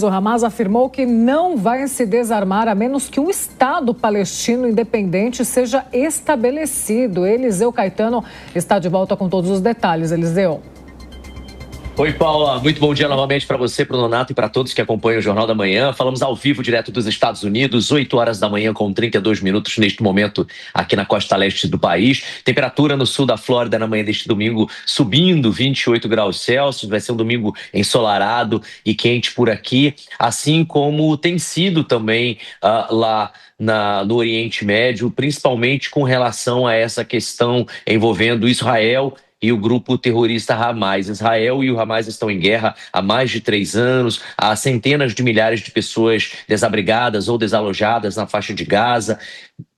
O Hamas afirmou que não vai se desarmar a menos que um Estado palestino independente seja estabelecido. Eliseu Caetano está de volta com todos os detalhes. Eliseu. Oi, Paula. Muito bom dia novamente para você, para o Nonato e para todos que acompanham o Jornal da Manhã. Falamos ao vivo, direto dos Estados Unidos, 8 horas da manhã com 32 minutos neste momento aqui na costa leste do país. Temperatura no sul da Flórida na manhã deste domingo subindo 28 graus Celsius. Vai ser um domingo ensolarado e quente por aqui, assim como tem sido também lá no Oriente Médio, principalmente com relação a essa questão envolvendo Israel e o grupo terrorista Hamas. Israel e o Hamas estão em guerra há mais de 3 anos, há centenas de milhares de pessoas desabrigadas ou desalojadas na faixa de Gaza,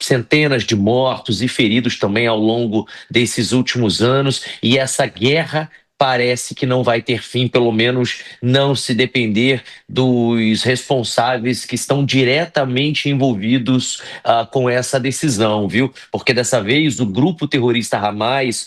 centenas de mortos e feridos também ao longo desses últimos anos, e essa guerra parece que não vai ter fim, pelo menos não se depender dos responsáveis que estão diretamente envolvidos com essa decisão, viu? Porque dessa vez o grupo terrorista Hamas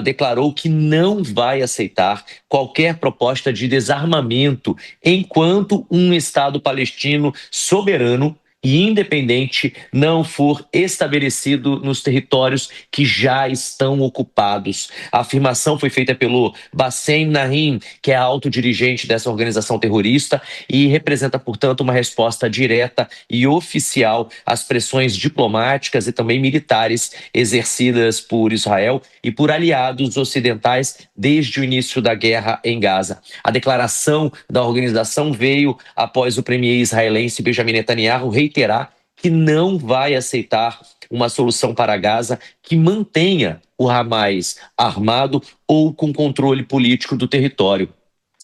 declarou que não vai aceitar qualquer proposta de desarmamento enquanto um Estado palestino soberano e independente não for estabelecido nos territórios que já estão ocupados. A afirmação foi feita pelo Bassem Naim, que é a autodirigente dessa organização terrorista e representa, portanto, uma resposta direta e oficial às pressões diplomáticas e também militares exercidas por Israel e por aliados ocidentais desde o início da guerra em Gaza. A declaração da organização veio após o premier israelense Benjamin Netanyahu reiterar que não vai aceitar uma solução para Gaza que mantenha o Hamas armado ou com controle político do território.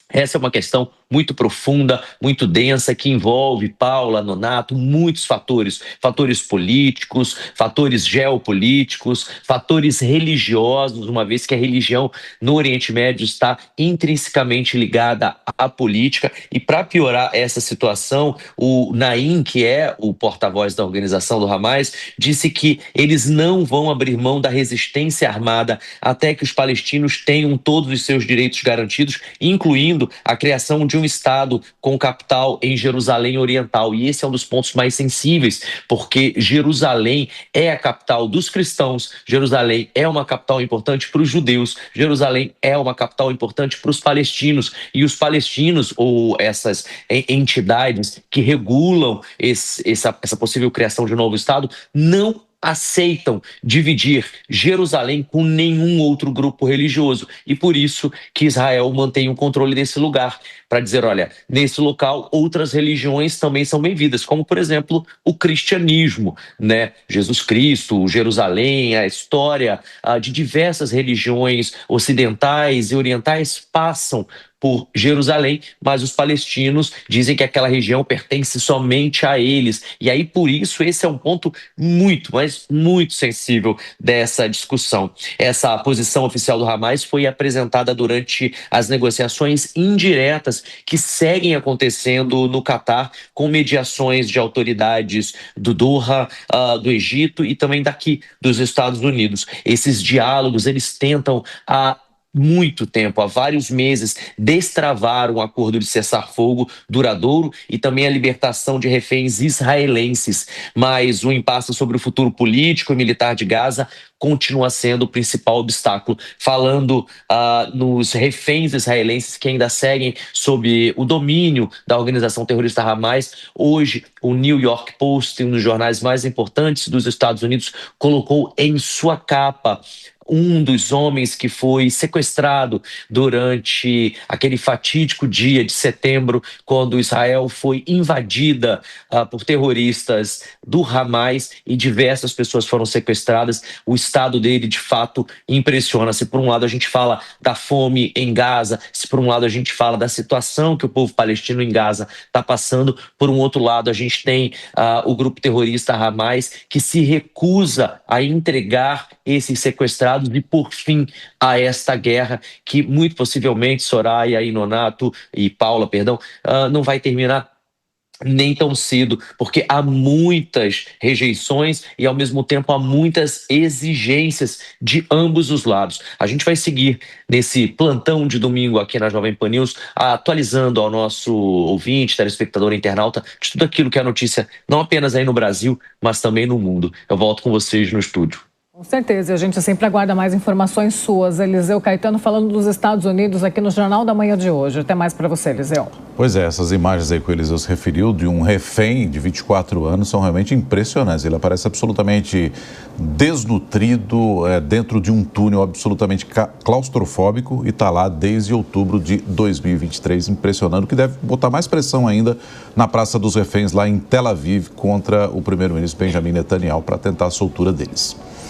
Essa é uma questão muito profunda, muito densa, que envolve, Paula, Nonato, muitos fatores. Fatores políticos, fatores geopolíticos, fatores religiosos, uma vez que a religião no Oriente Médio está intrinsecamente ligada à política. E para piorar essa situação, o Naim, que é o porta-voz da organização do Hamas, disse que eles não vão abrir mão da resistência armada até que os palestinos tenham todos os seus direitos garantidos, incluindo a criação de um Estado com capital em Jerusalém Oriental. E esse é um dos pontos mais sensíveis, porque Jerusalém é a capital dos cristãos, Jerusalém é uma capital importante para os judeus, Jerusalém é uma capital importante para os palestinos. E os palestinos, ou essas entidades que regulam essa possível criação de um novo Estado, não aceitam dividir Jerusalém com nenhum outro grupo religioso. E por isso que Israel mantém o controle desse lugar, para dizer, olha, nesse local outras religiões também são bem-vindas, como, por exemplo, o cristianismo, né? Jesus Cristo, Jerusalém, a história de diversas religiões ocidentais e orientais passam por Jerusalém, mas os palestinos dizem que aquela região pertence somente a eles. E aí, por isso, esse é um ponto muito, mas muito sensível dessa discussão. Essa posição oficial do Hamas foi apresentada durante as negociações indiretas que seguem acontecendo no Catar, com mediações de autoridades do Doha, do Egito e também daqui dos Estados Unidos. Esses diálogos, eles tentam muito tempo, há vários meses, destravar um acordo de cessar-fogo duradouro e também a libertação de reféns israelenses. Mas o impasse sobre o futuro político e militar de Gaza continua sendo o principal obstáculo. Falando nos reféns israelenses que ainda seguem sob o domínio da organização terrorista Hamas, hoje o New York Post, um dos jornais mais importantes dos Estados Unidos, colocou em sua capa um dos homens que foi sequestrado durante aquele fatídico dia de setembro, quando Israel foi invadida por terroristas do Hamas e diversas pessoas foram sequestradas. O estado dele, de fato, impressiona. Se por um lado a gente fala da fome em Gaza, se por um lado a gente fala da situação que o povo palestino em Gaza está passando, por um outro lado a gente tem o grupo terrorista Hamas, que se recusa a entregar esses sequestrados e por fim a esta guerra que muito possivelmente Soraya e Nonato e Paula, perdão, não vai terminar nem tão cedo, porque há muitas rejeições e, ao mesmo tempo, há muitas exigências de ambos os lados. A gente vai seguir nesse plantão de domingo aqui na Jovem Pan News, atualizando ao nosso ouvinte, telespectador, internauta, de tudo aquilo que é notícia, não apenas aí no Brasil, mas também no mundo. Eu volto com vocês no estúdio. Com certeza, a gente sempre aguarda mais informações suas. Eliseu Caetano falando dos Estados Unidos aqui no Jornal da Manhã de hoje. Até mais para você, Eliseu. Pois é, essas imagens aí que o Eliseu se referiu de um refém de 24 anos são realmente impressionantes. Ele aparece absolutamente desnutrido dentro de um túnel absolutamente claustrofóbico e está lá desde outubro de 2023, impressionando, que deve botar mais pressão ainda na Praça dos Reféns lá em Tel Aviv contra o primeiro-ministro Benjamin Netanyahu para tentar a soltura deles.